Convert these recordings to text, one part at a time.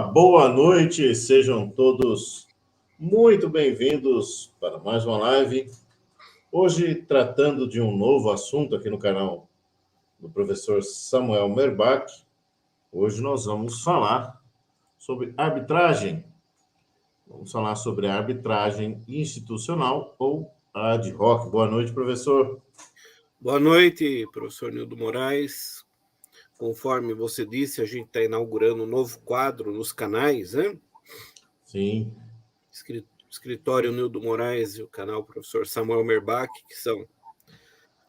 Boa noite, sejam todos muito bem-vindos para mais uma live. Hoje, tratando de um novo assunto aqui no canal do professor Samuel Merbach. Hoje nós vamos falar sobre arbitragem. Vamos falar sobre a arbitragem institucional ou ad hoc. Boa noite, professor. Boa noite, professor Nildo Moraes. Conforme você disse, a gente está inaugurando um novo quadro nos canais, né? Sim. Escritório Nildo Moraes e o canal professor Samuel Merbach, que são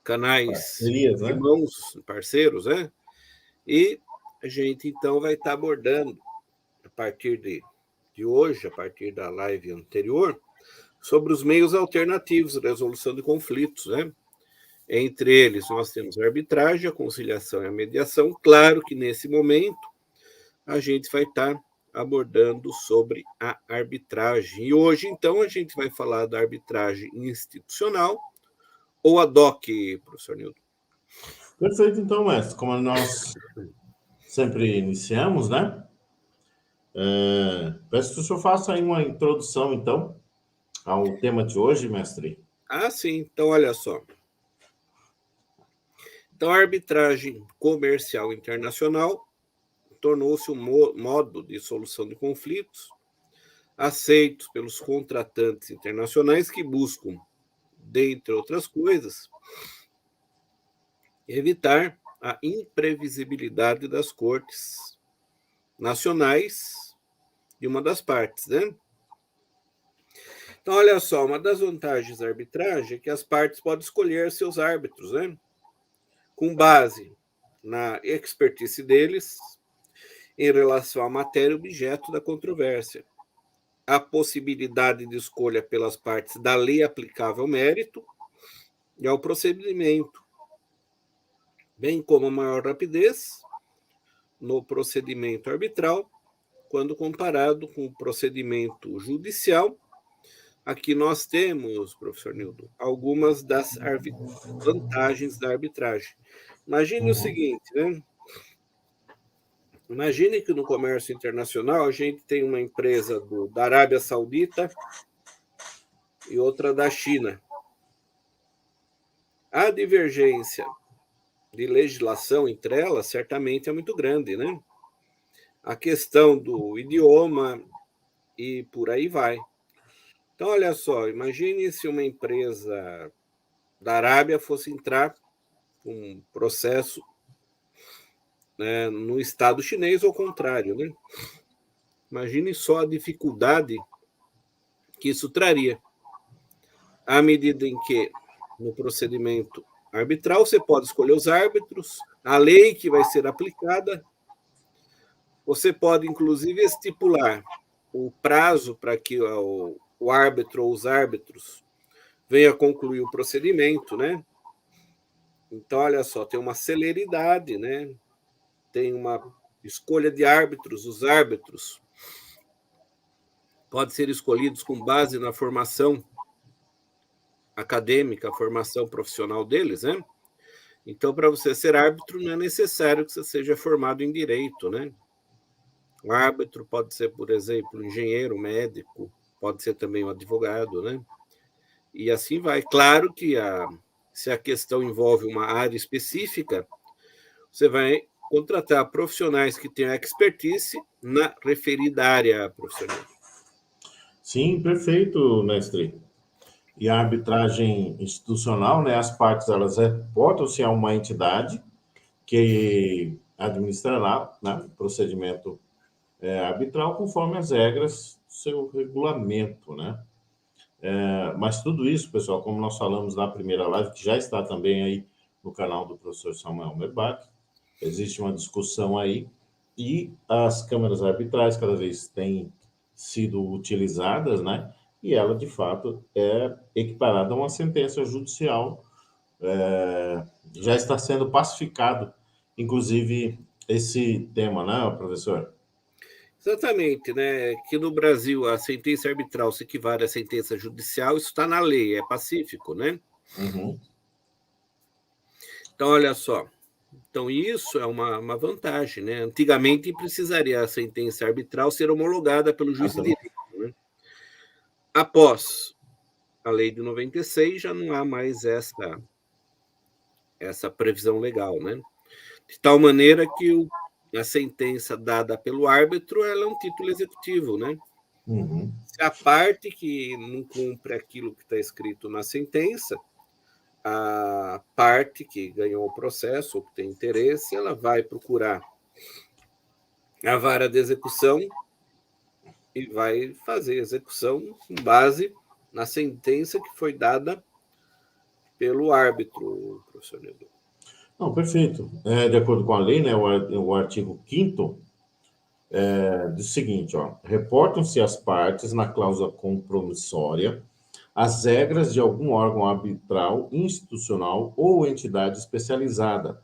canais irmãos, parceiros, né? E a gente, então, vai estar abordando, a partir de hoje, a partir da live anterior, sobre os meios alternativos de resolução de conflitos, né? Entre eles, nós temos a arbitragem, a conciliação e a mediação. Claro que, nesse momento, a gente vai estar abordando sobre a arbitragem. E hoje, então, a gente vai falar da arbitragem institucional ou ad hoc, professor Nildo. Perfeito, então, mestre. Como nós sempre iniciamos, né? Peço que o senhor faça aí uma introdução, então, ao tema de hoje, mestre. Ah, sim. Então, olha só. Então, a arbitragem comercial internacional tornou-se um modo de solução de conflitos aceitos pelos contratantes internacionais que buscam, dentre outras coisas, evitar a imprevisibilidade das cortes nacionais de uma das partes, né? Então, olha só, uma das vantagens da arbitragem é que as partes podem escolher seus árbitros, né? Com base na expertise deles em relação à matéria objeto da controvérsia. A possibilidade de escolha pelas partes da lei aplicável ao mérito e ao procedimento, bem como a maior rapidez no procedimento arbitral, quando comparado com o procedimento judicial. Aqui nós temos, professor Nildo, algumas das vantagens da arbitragem. Imagine o seguinte, né? Imagine que no comércio internacional a gente tem uma empresa da Arábia Saudita e outra da China. A divergência de legislação entre elas certamente é muito grande, né? A questão do idioma e por aí vai. Então, olha só, imagine se uma empresa da Arábia fosse entrar com um processo, né, no Estado chinês ou ao contrário, né? Imagine só a dificuldade que isso traria. À medida em que, no procedimento arbitral, você pode escolher os árbitros, a lei que vai ser aplicada, você pode, inclusive, estipular o prazo para que o árbitro ou os árbitros venha concluir o procedimento, né? Então, olha só, tem uma celeridade, né? Tem uma escolha de árbitros. Os árbitros podem ser escolhidos com base na formação acadêmica, a formação profissional deles, né? Então, para você ser árbitro, não é necessário que você seja formado em direito, né? O árbitro pode ser, por exemplo, um engenheiro, médico, pode ser também um advogado, né? E assim vai. Claro que se a questão envolve uma área específica, você vai contratar profissionais que tenham expertise na referida área profissional. Sim, perfeito, mestre. E a arbitragem institucional, né, as partes elas reportam-se a uma entidade que administrará, né, o procedimento arbitral conforme as regras do seu regulamento, né? Mas tudo isso, pessoal, como nós falamos na primeira live, que já está também aí no canal do professor Samuel Merbach, existe uma discussão aí e as câmaras arbitrais cada vez têm sido utilizadas, né? E ela, de fato, é equiparada a uma sentença judicial. Já está sendo pacificado, inclusive, esse tema, né, professor? Exatamente, né? Que no Brasil a sentença arbitral se equivale à sentença judicial, isso está na lei, é pacífico, né? Uhum. Então, olha só. Então, isso é uma vantagem, né? Antigamente, precisaria a sentença arbitral ser homologada pelo juiz de direito, né? Após a lei de 96, já não há mais essa previsão legal, né? De tal maneira que a sentença dada pelo árbitro ela é um título executivo, né? Uhum. Se a parte que não cumpre aquilo que está escrito na sentença, a parte que ganhou o processo ou que tem interesse, ela vai procurar a vara de execução e vai fazer execução com base na sentença que foi dada pelo árbitro, professor Nedo. Não, perfeito. De acordo com a lei, né, o artigo 5º diz o seguinte, ó, reportam-se as partes na cláusula compromissória as regras de algum órgão arbitral, institucional ou entidade especializada.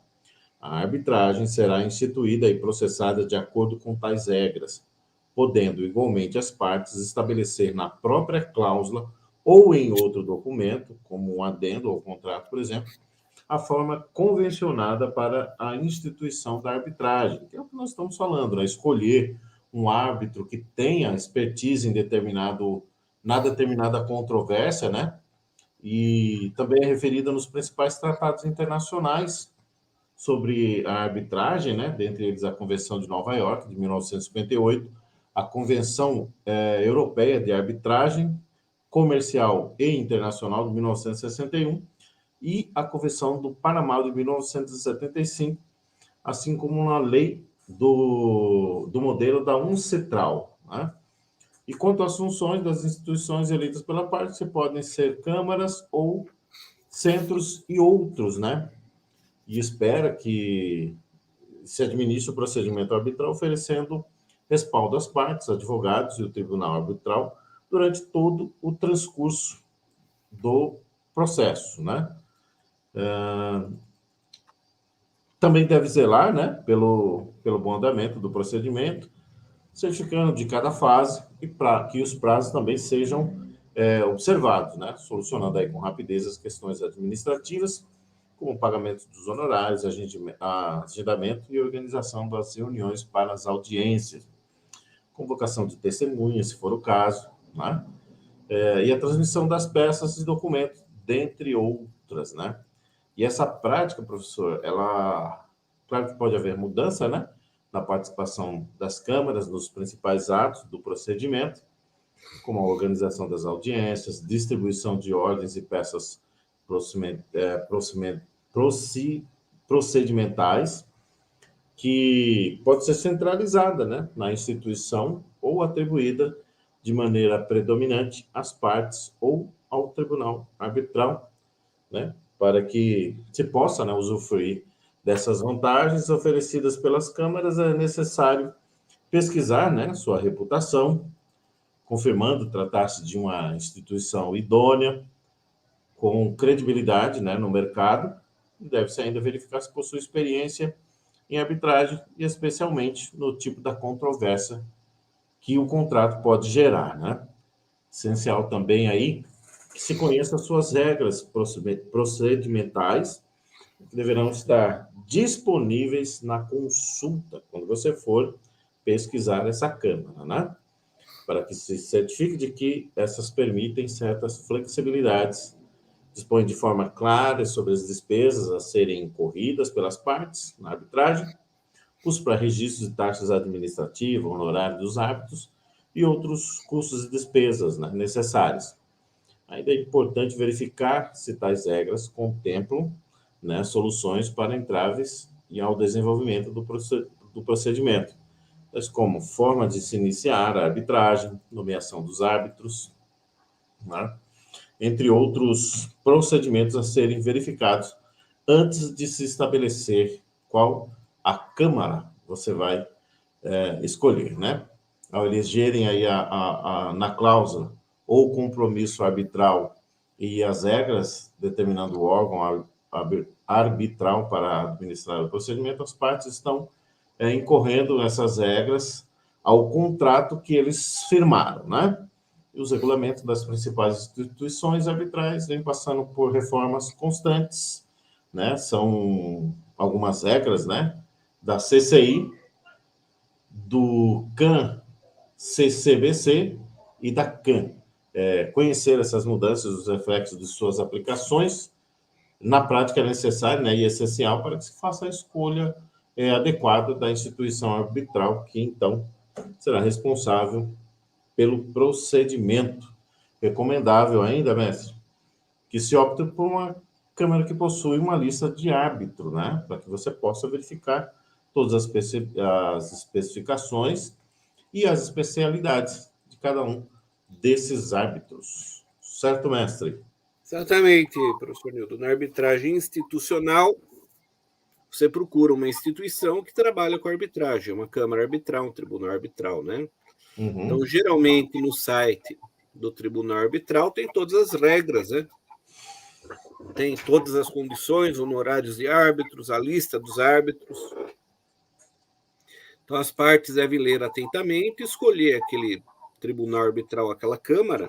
A arbitragem será instituída e processada de acordo com tais regras, podendo igualmente as partes estabelecer na própria cláusula ou em outro documento, como um adendo ao contrato, por exemplo, a forma convencionada para a instituição da arbitragem, que é o que nós estamos falando, né? Escolher um árbitro que tenha expertise na determinada controvérsia, né? E também é referida nos principais tratados internacionais sobre a arbitragem, né? Dentre eles a Convenção de Nova York, de 1958, a Convenção Europeia de Arbitragem Comercial e Internacional, de 1961, e a Convenção do Panamá, de 1975, assim como na lei do modelo da UNCITRAL, né? E quanto às funções das instituições eleitas pela parte, podem ser câmaras ou centros e outros, né? E espera que se administre o procedimento arbitral oferecendo respaldo às partes, advogados e o tribunal arbitral durante todo o transcurso do processo, né? Também deve zelar, né, pelo bom andamento do procedimento, certificando de cada fase e para que os prazos também sejam observados, né, solucionando aí com rapidez as questões administrativas, como o pagamento dos honorários, agendamento e organização das reuniões para as audiências, convocação de testemunhas, se for o caso, né, e a transmissão das peças e documentos, dentre outras, né. E essa prática, professor, ela, claro que pode haver mudança, né, na participação das câmaras nos principais atos do procedimento, como a organização das audiências, distribuição de ordens e peças procedimentais, que pode ser centralizada, né, na instituição ou atribuída de maneira predominante às partes ou ao tribunal arbitral, né, para que se possa, né, usufruir dessas vantagens oferecidas pelas câmaras, é necessário pesquisar, né, sua reputação, confirmando tratar-se de uma instituição idônea, com credibilidade, né, no mercado. Deve-se ainda verificar se possui experiência em arbitragem e especialmente no tipo da controvérsia que o contrato pode gerar, né? Essencial também aí que se conheça suas regras procedimentais, que deverão estar disponíveis na consulta, quando você for pesquisar essa Câmara, né? Para que se certifique de que essas permitem certas flexibilidades, dispõe de forma clara sobre as despesas a serem incorridas pelas partes na arbitragem, custos para registros e taxas administrativas, honorário dos árbitros e outros custos e despesas, né, necessários. Ainda é importante verificar se tais regras contemplam, né, soluções para entraves e ao desenvolvimento do procedimento, tais como forma de se iniciar a arbitragem, nomeação dos árbitros, né, entre outros procedimentos a serem verificados antes de se estabelecer qual a Câmara você vai escolher, né? Ao elegerem aí na cláusula ou compromisso arbitral e as regras determinando o órgão arbitral para administrar o procedimento, as partes estão incorrendo nessas regras ao contrato que eles firmaram, né? E os regulamentos das principais instituições arbitrais vêm passando por reformas constantes, né? São algumas regras, né, da CCI, do CAN-CCBC e da CAN. Conhecer essas mudanças, os reflexos de suas aplicações, na prática é necessário, né, e essencial para que se faça a escolha adequada da instituição arbitral, que então será responsável pelo procedimento. Recomendável ainda, mestre, que se opte por uma câmara que possui uma lista de árbitro, né, para que você possa verificar todas as especificações e as especialidades de cada um desses árbitros. Certo, mestre? Exatamente, professor Nildo. Na arbitragem institucional, você procura uma instituição que trabalha com arbitragem, uma câmara arbitral, um tribunal arbitral, né? Então, Uhum. geralmente, no site do tribunal arbitral tem todas as regras, né? Tem todas as condições, honorários de árbitros, a lista dos árbitros. Então, as partes devem ler atentamente e escolher aquele tribunal arbitral, aquela câmara,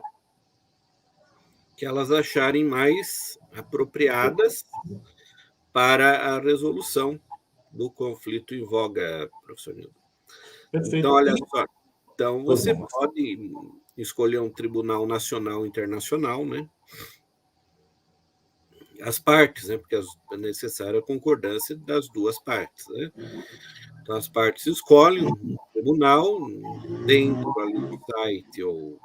que elas acharem mais apropriadas para a resolução do conflito em voga, professor Nildo. Então, Perfeito. olha só. Então, Pois você não. pode escolher um tribunal nacional ou internacional, né? As partes, né? Porque é necessária a concordância das duas partes, né? Então, as partes escolhem um tribunal dentro ali do site ou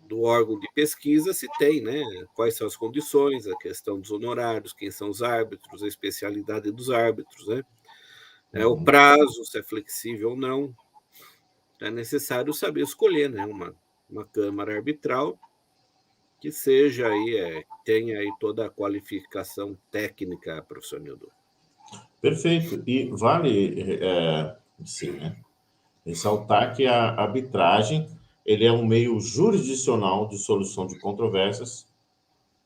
do órgão de pesquisa, se tem, né? Quais são as condições, a questão dos honorários, quem são os árbitros, a especialidade dos árbitros, né? O prazo, se é flexível ou não. É necessário saber escolher, né? Uma câmara arbitral que seja aí, tenha aí toda a qualificação técnica, professor Nildo. Perfeito. E vale, sim, né, ressaltar que a arbitragem ele é um meio jurisdicional de solução de controvérsias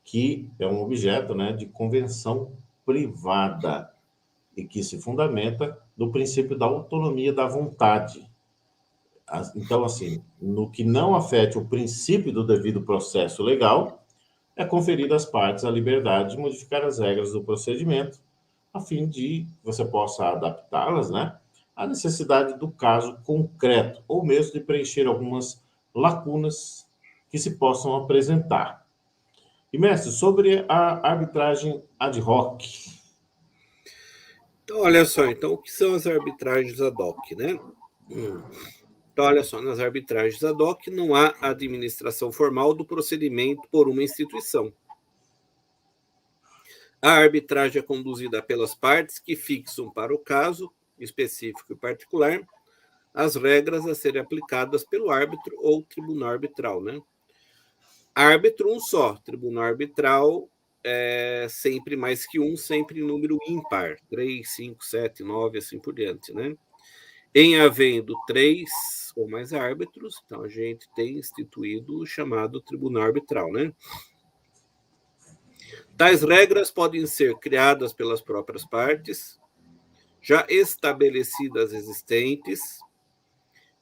que é um objeto, né, de convenção privada e que se fundamenta no princípio da autonomia da vontade. Então, assim, no que não afete o princípio do devido processo legal, é conferida às partes a liberdade de modificar as regras do procedimento, a fim de que você possa adaptá-las, né, à necessidade do caso concreto, ou mesmo de preencher algumas lacunas que se possam apresentar. E, mestre, sobre a arbitragem ad hoc. Então, olha só, então, o que são as arbitragens ad hoc, né? Então, olha só, nas arbitragens ad hoc não há administração formal do procedimento por uma instituição. A arbitragem é conduzida pelas partes que fixam para o caso específico e particular as regras a serem aplicadas pelo árbitro ou tribunal arbitral, né? Árbitro um só, tribunal arbitral é sempre mais que um, sempre em número ímpar, 3, 5, 7, 9, assim por diante, né? Em havendo 3 ou mais árbitros, então a gente tem instituído o chamado tribunal arbitral, né? Tais regras podem ser criadas pelas próprias partes, já estabelecidas existentes,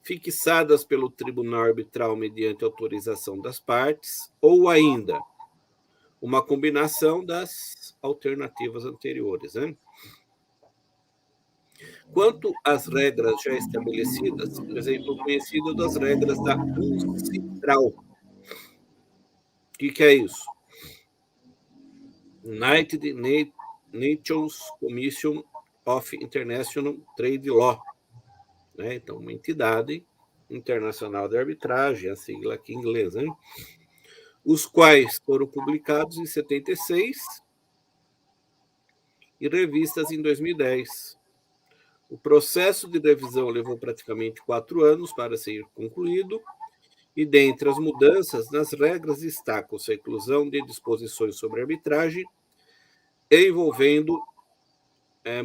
fixadas pelo tribunal arbitral mediante autorização das partes, ou ainda uma combinação das alternativas anteriores, né? Quanto às regras já estabelecidas, por exemplo, conhecido das regras da UNCITRAL. O que é isso? United Nations Commission of International Trade Law, né? Então, uma entidade internacional de arbitragem, a sigla aqui em inglês, né? Os quais foram publicados em 76 e revistas em 2010. O processo de revisão levou praticamente 4 anos para ser concluído, e dentre as mudanças nas regras destacam-se a inclusão de disposições sobre arbitragem envolvendo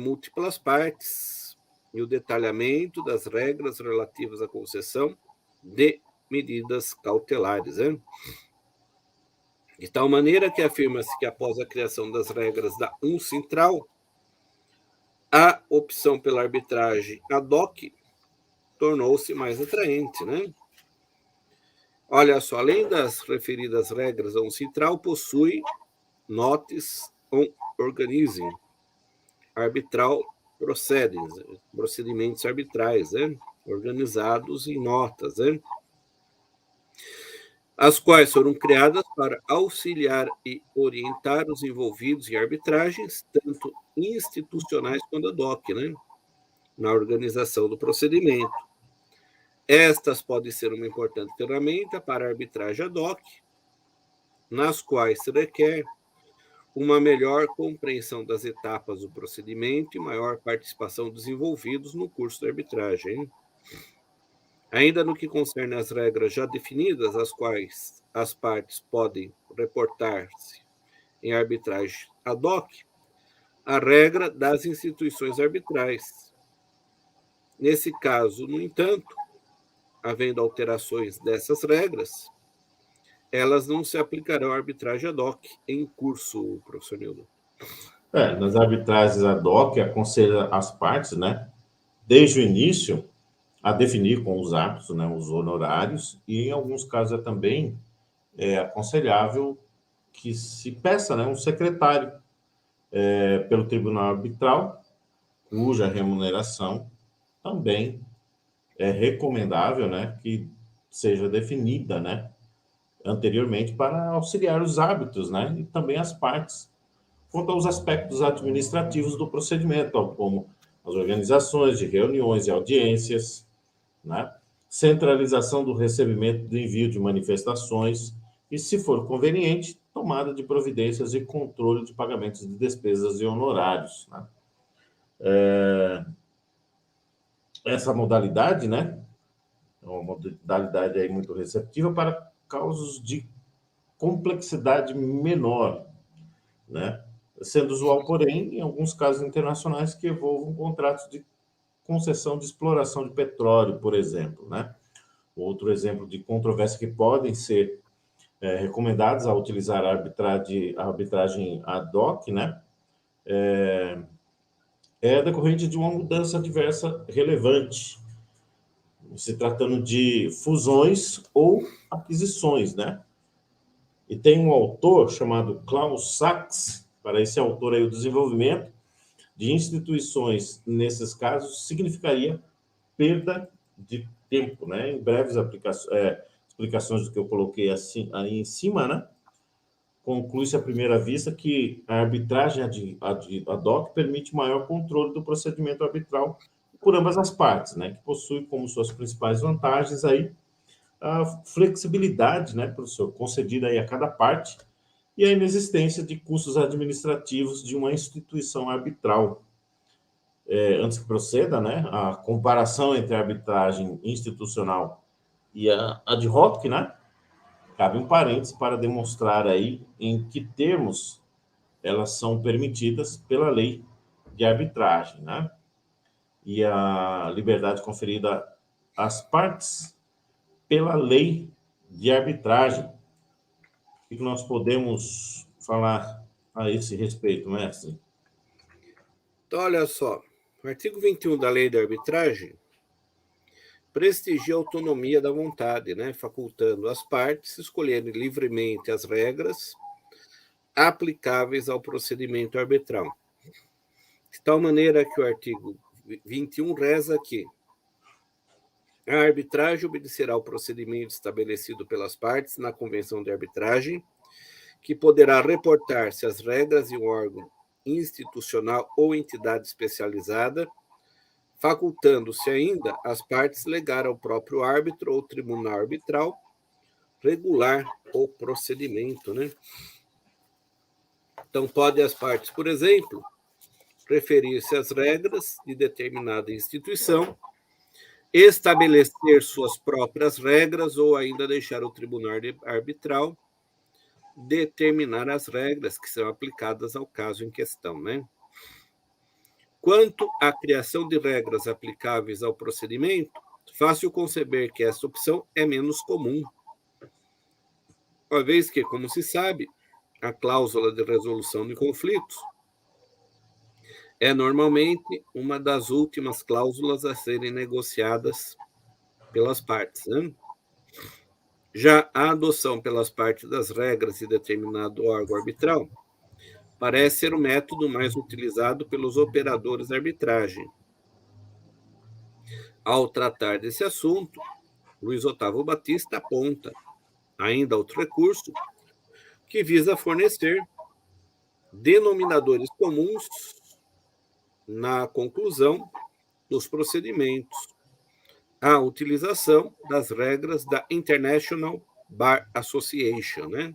múltiplas partes e o detalhamento das regras relativas à concessão de medidas cautelares, né? De tal maneira que afirma-se que após a criação das regras da UNCITRAL, a opção pela arbitragem ad hoc tornou-se mais atraente, né? Olha só, além das referidas regras, a UNCITRAL possui Notice on Organism, arbitral procedimentos arbitrais, né? Organizados em notas, né? As quais foram criadas para auxiliar e orientar os envolvidos em arbitragens, tanto institucionais quanto ad hoc, né? Na organização do procedimento. Estas podem ser uma importante ferramenta para a arbitragem ad hoc, nas quais se requer uma melhor compreensão das etapas do procedimento e maior participação dos envolvidos no curso da arbitragem. Ainda no que concerne às regras já definidas, as quais as partes podem reportar-se em arbitragem ad hoc, a regra das instituições arbitrais. Nesse caso, no entanto, havendo alterações dessas regras, elas não se aplicarão à arbitragem ad hoc em curso, professor Nildo. Nas arbitragens ad hoc, aconselha as partes, né, desde o início, a definir com os árbitros, né, os honorários, e em alguns casos também é aconselhável que se peça, né, um secretário pelo tribunal arbitral, cuja remuneração também é recomendável, né, que seja definida, né, anteriormente para auxiliar os árbitros, né, e também as partes quanto aos aspectos administrativos do procedimento, como as organizações de reuniões e audiências, né, centralização do recebimento do envio de manifestações e, se for conveniente, tomada de providências e controle de pagamentos de despesas e honorários, né. Essa modalidade, né, é uma modalidade aí muito receptiva para casos de complexidade menor, né, sendo usual, porém, em alguns casos internacionais que envolvam contratos de concessão de exploração de petróleo, por exemplo, né. Outro exemplo de controvérsia que podem ser recomendados a utilizar a arbitragem ad hoc, né, é decorrente de uma mudança diversa relevante, se tratando de fusões ou aquisições, né? E tem um autor chamado Klaus Sachs, para esse autor aí, o desenvolvimento de instituições, nesses casos, significaria perda de tempo, né? Em breves explicações do que eu coloquei assim, aí em cima, né? Conclui-se à primeira vista que a arbitragem ad hoc permite maior controle do procedimento arbitral por ambas as partes, né? Que possui como suas principais vantagens aí a flexibilidade, né, professor, concedida aí a cada parte e a inexistência de custos administrativos de uma instituição arbitral. Antes que proceda, né, a comparação entre a arbitragem institucional e a ad hoc, né, cabe um parênteses para demonstrar aí em que termos elas são permitidas pela lei de arbitragem, né, e a liberdade conferida às partes pela lei de arbitragem. O que nós podemos falar a esse respeito, mestre? Então, olha só, o artigo 21 da Lei da Arbitragem prestigia a autonomia da vontade, né, facultando as partes escolherem livremente as regras aplicáveis ao procedimento arbitral. De tal maneira que o artigo 21 reza que a arbitragem obedecerá ao procedimento estabelecido pelas partes na Convenção de Arbitragem, que poderá reportar-se às regras de um órgão institucional ou entidade especializada, facultando-se ainda as partes legar ao próprio árbitro ou tribunal arbitral regular o procedimento, né? Então, podem as partes, por exemplo, referir-se às regras de determinada instituição, estabelecer suas próprias regras ou ainda deixar o tribunal arbitral determinar as regras que são aplicadas ao caso em questão, né? Quanto à criação de regras aplicáveis ao procedimento, fácil conceber que esta opção é menos comum, uma vez que, como se sabe, a cláusula de resolução de conflitos é normalmente uma das últimas cláusulas a serem negociadas pelas partes, né? Já a adoção pelas partes das regras de determinado órgão arbitral parece ser o método mais utilizado pelos operadores de arbitragem. Ao tratar desse assunto, Luiz Otávio Batista aponta ainda outro recurso que visa fornecer denominadores comuns na conclusão dos procedimentos, a utilização das regras da International Bar Association, né?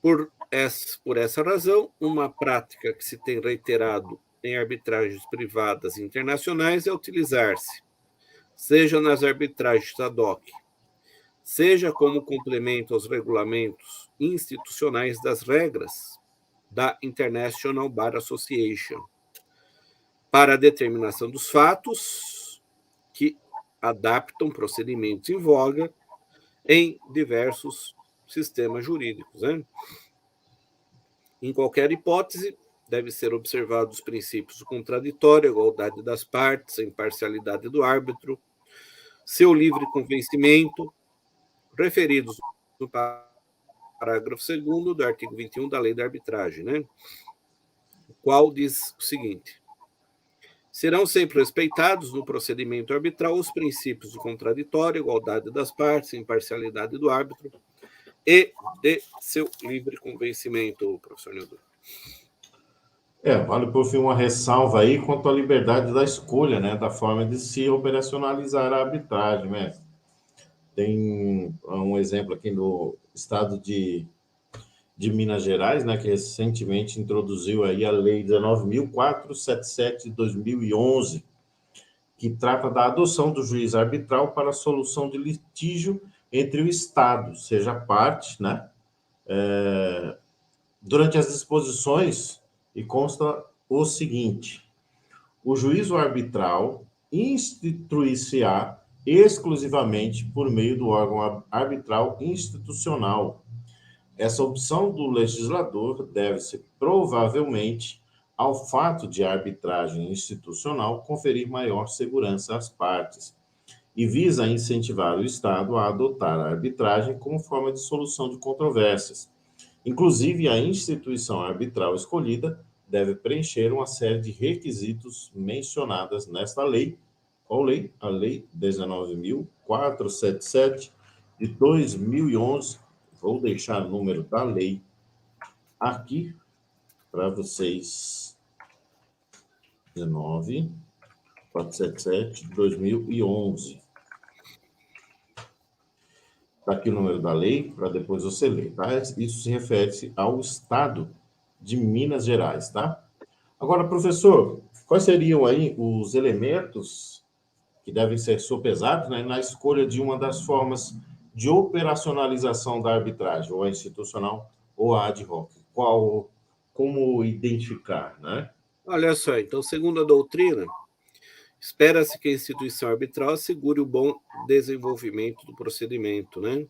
Por essa razão, uma prática que se tem reiterado em arbitragens privadas e internacionais é utilizar-se, seja nas arbitragens ad hoc, seja como complemento aos regulamentos institucionais das regras da International Bar Association, para a determinação dos fatos que adaptam procedimentos em voga em diversos sistemas jurídicos, né? Em qualquer hipótese, deve ser observados os princípios do contraditório, a igualdade das partes, a imparcialidade do árbitro, seu livre convencimento, referidos no parágrafo 2º do artigo 21 da Lei da Arbitragem, né? O qual diz o seguinte: serão sempre respeitados no procedimento arbitral os princípios do contraditório, igualdade das partes, imparcialidade do árbitro e de seu livre convencimento, professor Nildo. Vale por fim uma ressalva aí quanto à liberdade da escolha, né, da forma de se operacionalizar a arbitragem, mestre. Tem um exemplo aqui no estado de Minas Gerais, né, que recentemente introduziu aí a Lei 19.477 de 2011, que trata da adoção do juiz arbitral para a solução de litígio entre o Estado, seja parte, né, durante as disposições, e consta o seguinte: o juízo arbitral instituir-se-á exclusivamente por meio do órgão arbitral institucional. Essa opção do legislador deve-se provavelmente ao fato de a arbitragem institucional conferir maior segurança às partes e visa incentivar o Estado a adotar a arbitragem como forma de solução de controvérsias. Inclusive, a instituição arbitral escolhida deve preencher uma série de requisitos mencionadas nesta lei. Qual lei? A Lei 19.477 de 2011. Vou deixar o número da lei aqui para vocês. 19.477 de 2011. Está aqui o número da lei, para depois você ler, tá? Isso se refere ao Estado de Minas Gerais, tá? Agora, professor, quais seriam aí os elementos que devem ser sopesados, né, na escolha de uma das formas de operacionalização da arbitragem, ou a institucional ou a ad hoc? Como identificar, né? Olha só, então, segundo a doutrina, espera-se que a instituição arbitral assegure o bom desenvolvimento do procedimento, né?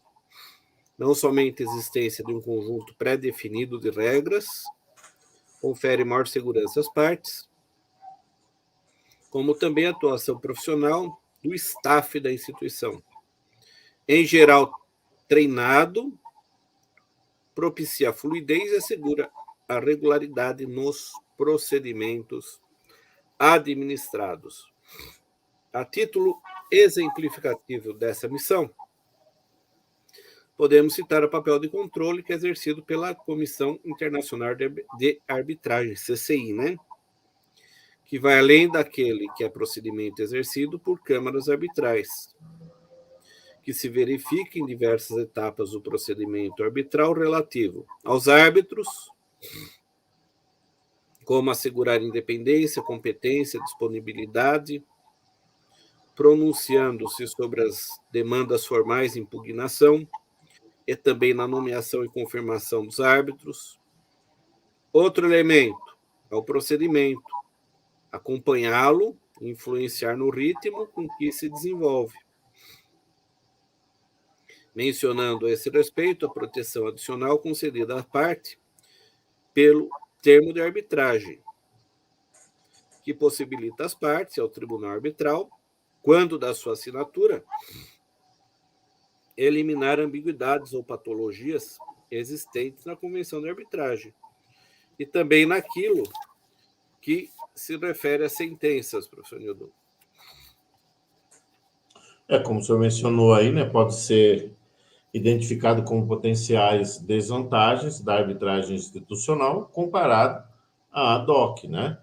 Não somente a existência de um conjunto pré-definido de regras confere maior segurança às partes, como também a atuação profissional do staff da instituição. Em geral, treinado, propicia a fluidez e assegura a regularidade nos procedimentos administrados. A título exemplificativo dessa missão, podemos citar o papel de controle que é exercido pela Comissão Internacional de Arbitragem, CCI, né? Que vai além daquele que é procedimento exercido por câmaras arbitrais, que se verifica em diversas etapas do procedimento arbitral relativo aos árbitros, como assegurar independência, competência, disponibilidade, pronunciando-se sobre as demandas formais de impugnação e também na nomeação e confirmação dos árbitros. Outro elemento é o procedimento, acompanhá-lo e influenciar no ritmo com que se desenvolve. Mencionando a esse respeito a proteção adicional concedida à parte pelo termo de arbitragem, que possibilita às partes, ao tribunal arbitral, quando da sua assinatura, eliminar ambiguidades ou patologias existentes na convenção de arbitragem, e também naquilo que se refere a sentenças, professor Nildo. Como o senhor mencionou aí, né, pode ser identificado como potenciais desvantagens da arbitragem institucional comparado à DOC, né?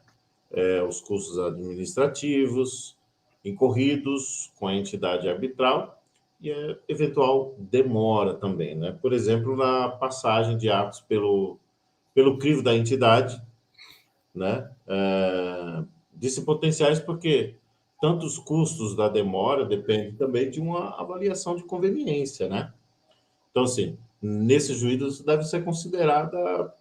Os custos administrativos incorridos com a entidade arbitral e a eventual demora também, né? Por exemplo, na passagem de atos pelo crivo da entidade, né? Disse potenciais porque tanto os custos da demora dependem também de uma avaliação de conveniência, né? Então, assim, nesse juízo deve ser considerada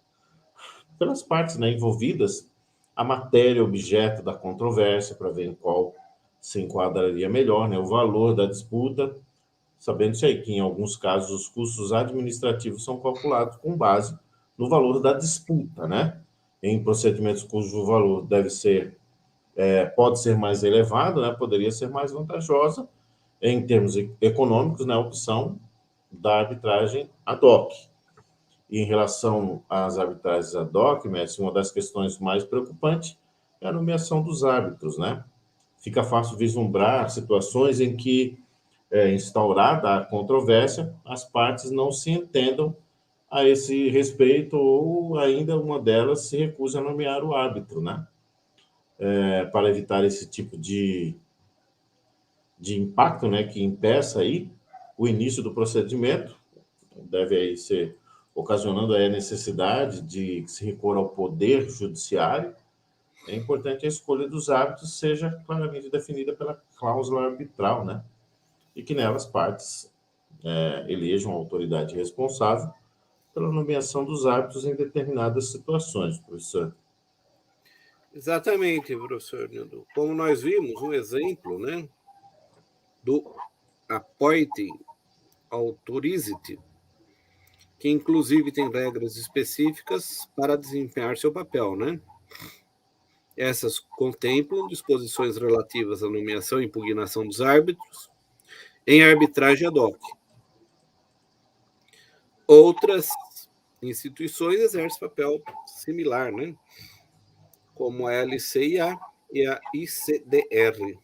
pelas partes, né, envolvidas a matéria objeto da controvérsia para ver em qual se enquadraria melhor, né, o valor da disputa, sabendo-se aí que em alguns casos os custos administrativos são calculados com base no valor da disputa, né? Em procedimentos cujo valor pode ser mais elevado, né, poderia ser mais vantajosa em termos econômicos, né, a opção da arbitragem ad hoc. E em relação às arbitragens ad hoc, Messi, uma das questões mais preocupantes é a nomeação dos árbitros, né? Fica fácil vislumbrar situações em que, instaurada a controvérsia, as partes não se entendam a esse respeito ou ainda uma delas se recusa a nomear o árbitro, né? Para evitar esse tipo de impacto, né, que impeça aí o início do procedimento, deve aí ser ocasionando aí a necessidade de se recorrer ao poder judiciário. É importante que a escolha dos árbitros seja claramente definida pela cláusula arbitral, né? E que nelas partes elejam a autoridade responsável pela nomeação dos árbitros em determinadas situações, professor. Exatamente, professor Nildo. Como nós vimos, um exemplo, né, do appointing authority, que inclusive tem regras específicas para desempenhar seu papel, né? Essas contemplam disposições relativas à nomeação e impugnação dos árbitros em arbitragem ad hoc. Outras instituições exercem papel similar, né? Como a LCIA e a ICDR.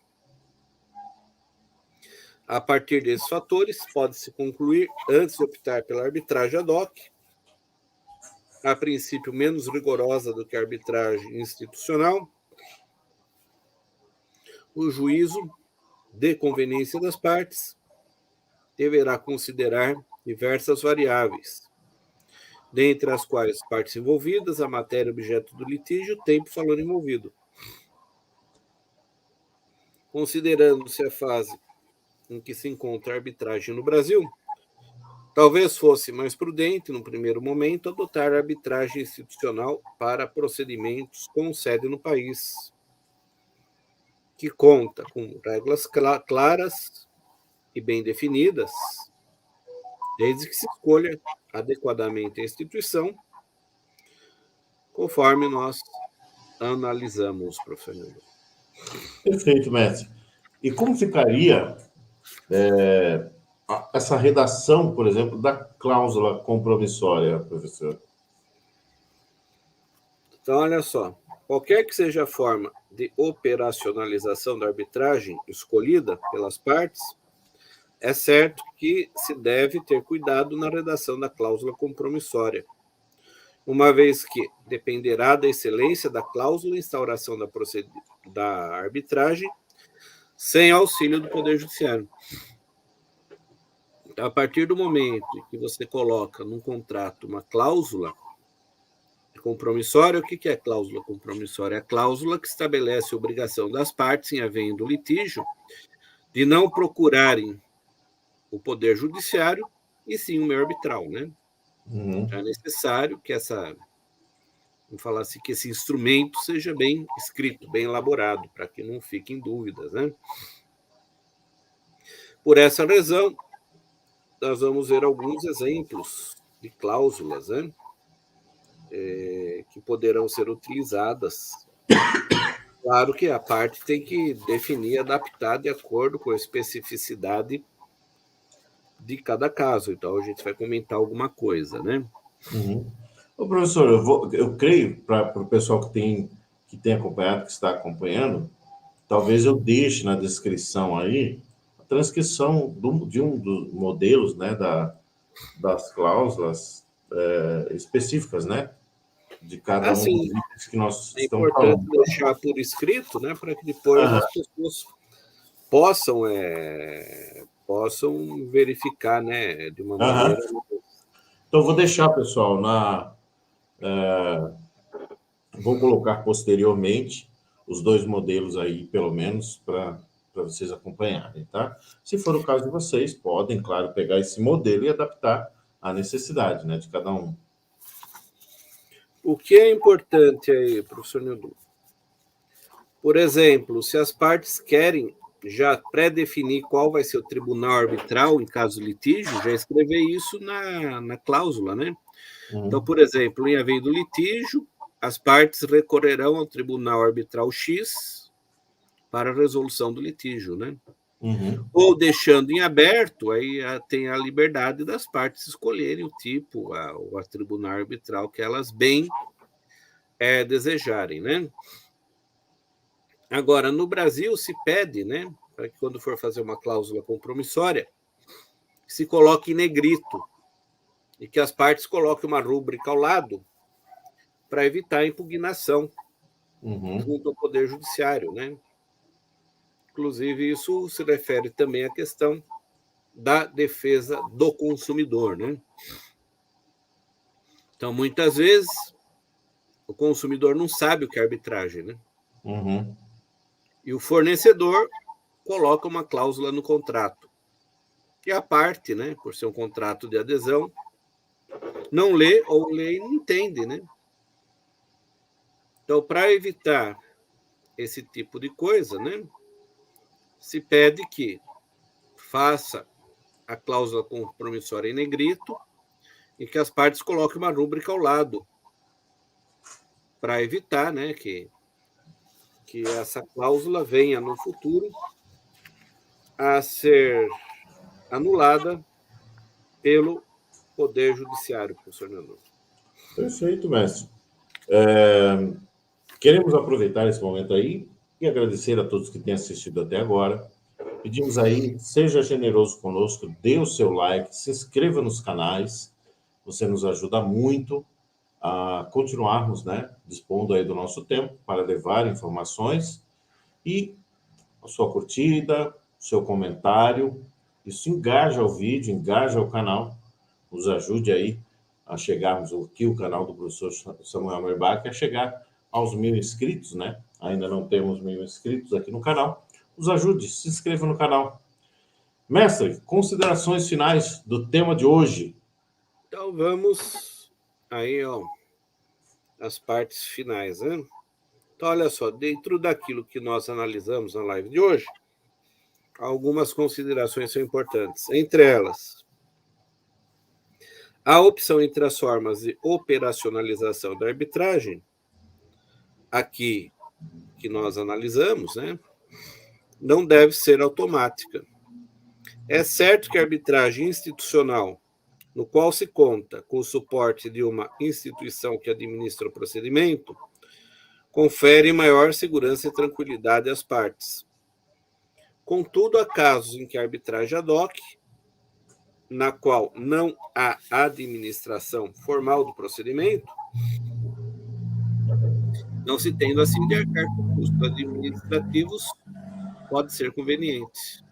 A partir desses fatores, pode-se concluir, antes de optar pela arbitragem ad hoc, a princípio menos rigorosa do que a arbitragem institucional, o juízo de conveniência das partes deverá considerar diversas variáveis, dentre as quais partes envolvidas, a matéria objeto do litígio, o tempo falando envolvido. Considerando-se a fase em que se encontra a arbitragem no Brasil, talvez fosse mais prudente, no primeiro momento, adotar a arbitragem institucional para procedimentos com sede no país, que conta com regras claras e bem definidas, desde que se escolha adequadamente a instituição, conforme nós analisamos, professor Nildo. Perfeito, mestre. E como ficaria essa redação, por exemplo, da cláusula compromissória, professor? Então, olha só, qualquer que seja a forma de operacionalização da arbitragem escolhida pelas partes, é certo que se deve ter cuidado na redação da cláusula compromissória, uma vez que dependerá da excelência da cláusula e instauração da arbitragem sem auxílio do Poder Judiciário. Então, a partir do momento em que você coloca num contrato uma cláusula compromissória, o que é cláusula compromissória? É a cláusula que estabelece a obrigação das partes, em havendo litígio, de não procurarem o Poder Judiciário e sim o meio arbitral, né? Uhum. É necessário que vamos falar assim, que esse instrumento seja bem escrito, bem elaborado, para que não fiquem dúvidas, né? Por essa razão, nós vamos ver alguns exemplos de cláusulas, né? Que poderão ser utilizadas. Claro que a parte tem que definir, adaptar de acordo com a especificidade de cada caso. Então, a gente vai comentar alguma coisa, né? Uhum. Ô, professor, eu creio, para o pessoal que tem acompanhado, que está acompanhando, talvez eu deixe na descrição aí a transcrição de um dos modelos, né, das cláusulas específicas, né, de cada um dos Assim, itens que nós é estamos importante falando. deixar por escrito, né, para que depois Aham. as pessoas possam verificar, né, de uma Aham. maneira. Então, eu vou deixar, pessoal, vou colocar posteriormente os dois modelos aí, pelo menos, para vocês acompanharem, tá? Se for o caso de vocês, podem, claro, pegar esse modelo e adaptar à necessidade, né, de cada um. O que é importante aí, professor Nildo? Por exemplo, se as partes querem já pré-definir qual vai ser o tribunal arbitral em caso de litígio, já escrever isso na cláusula, né? Então, Uhum. por exemplo, em havendo litígio, as partes recorrerão ao tribunal arbitral X para a resolução do litígio, né? Uhum. Ou deixando em aberto, aí tem a liberdade das partes escolherem o tipo, a tribunal arbitral que elas bem desejarem, né? Agora, no Brasil se pede, né, para que quando for fazer uma cláusula compromissória, se coloque em negrito e que as partes coloquem uma rúbrica ao lado para evitar a impugnação Uhum. junto ao Poder Judiciário, né? Inclusive, isso se refere também à questão da defesa do consumidor, né? Então, muitas vezes, o consumidor não sabe o que é arbitragem, né? Uhum. E o fornecedor coloca uma cláusula no contrato. E a parte, né, por ser um contrato de adesão, não lê ou lê e não entende, né? Então, para evitar esse tipo de coisa, né, se pede que faça a cláusula compromissória em negrito e que as partes coloquem uma rúbrica ao lado para evitar, né, que essa cláusula venha no futuro a ser anulada pelo Poder Judiciário, professor Nando. Perfeito, mestre. Queremos aproveitar esse momento aí e agradecer a todos que têm assistido até agora. Pedimos aí, seja generoso conosco, dê o seu like, se inscreva nos canais, você nos ajuda muito a continuarmos, né, dispondo aí do nosso tempo para levar informações e a sua curtida, o seu comentário, isso engaja o vídeo, engaja o canal, nos ajude aí a chegarmos aqui, o canal do professor Samuel Merbach, a chegar aos 1.000 inscritos, né? Ainda não temos 1.000 inscritos aqui no canal. Nos ajude, se inscreva no canal. Mestre, considerações finais do tema de hoje. Então vamos aí, ó, as partes finais, né? Então, olha só, dentro daquilo que nós analisamos na live de hoje, algumas considerações são importantes. Entre elas, a opção entre as formas de operacionalização da arbitragem, aqui que nós analisamos, né, não deve ser automática. É certo que a arbitragem institucional, no qual se conta com o suporte de uma instituição que administra o procedimento, confere maior segurança e tranquilidade às partes. Contudo, há casos em que a arbitragem ad hoc, na qual não há administração formal do procedimento, não se tendo assim de arcar com custos administrativos, pode ser conveniente.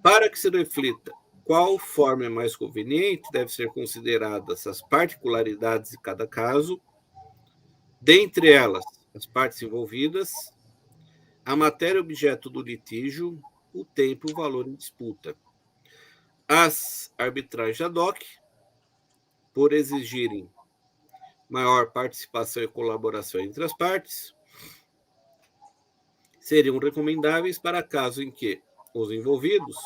Para que se reflita qual forma é mais conveniente, deve ser consideradas as particularidades de cada caso, dentre elas as partes envolvidas, a matéria objeto do litígio, o tempo e o valor em disputa. As arbitragens ad hoc, por exigirem maior participação e colaboração entre as partes, seriam recomendáveis para casos em que os envolvidos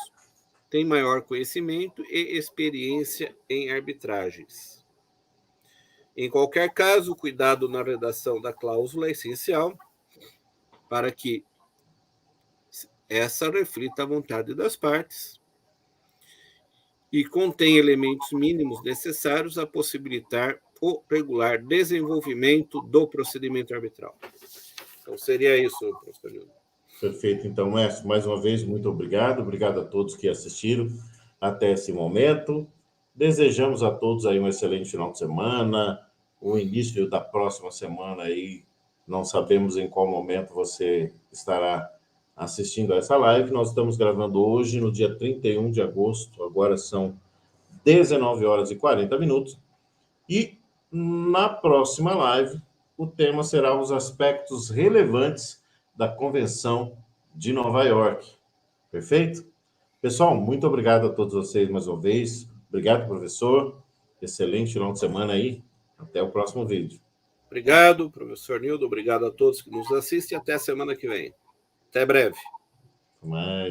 têm maior conhecimento e experiência em arbitragens. Em qualquer caso, o cuidado na redação da cláusula é essencial para que essa reflita a vontade das partes e contém elementos mínimos necessários a possibilitar o regular desenvolvimento do procedimento arbitral. Então, seria isso, professor Nildo. Perfeito. Então, mestre, mais uma vez, muito obrigado. Obrigado a todos que assistiram até esse momento. Desejamos a todos aí um excelente final de semana, o início da próxima semana aí. Não sabemos em qual momento você estará assistindo a essa live. Nós estamos gravando hoje, no dia 31 de agosto. Agora são 19 horas e 40 minutos. E na próxima live, o tema será os aspectos relevantes da Convenção de Nova York. Perfeito? Pessoal, muito obrigado a todos vocês mais uma vez. Obrigado, professor. Excelente final de semana aí. Até o próximo vídeo. Obrigado, professor Nildo. Obrigado a todos que nos assistem. Até a semana que vem. Até breve. Mas...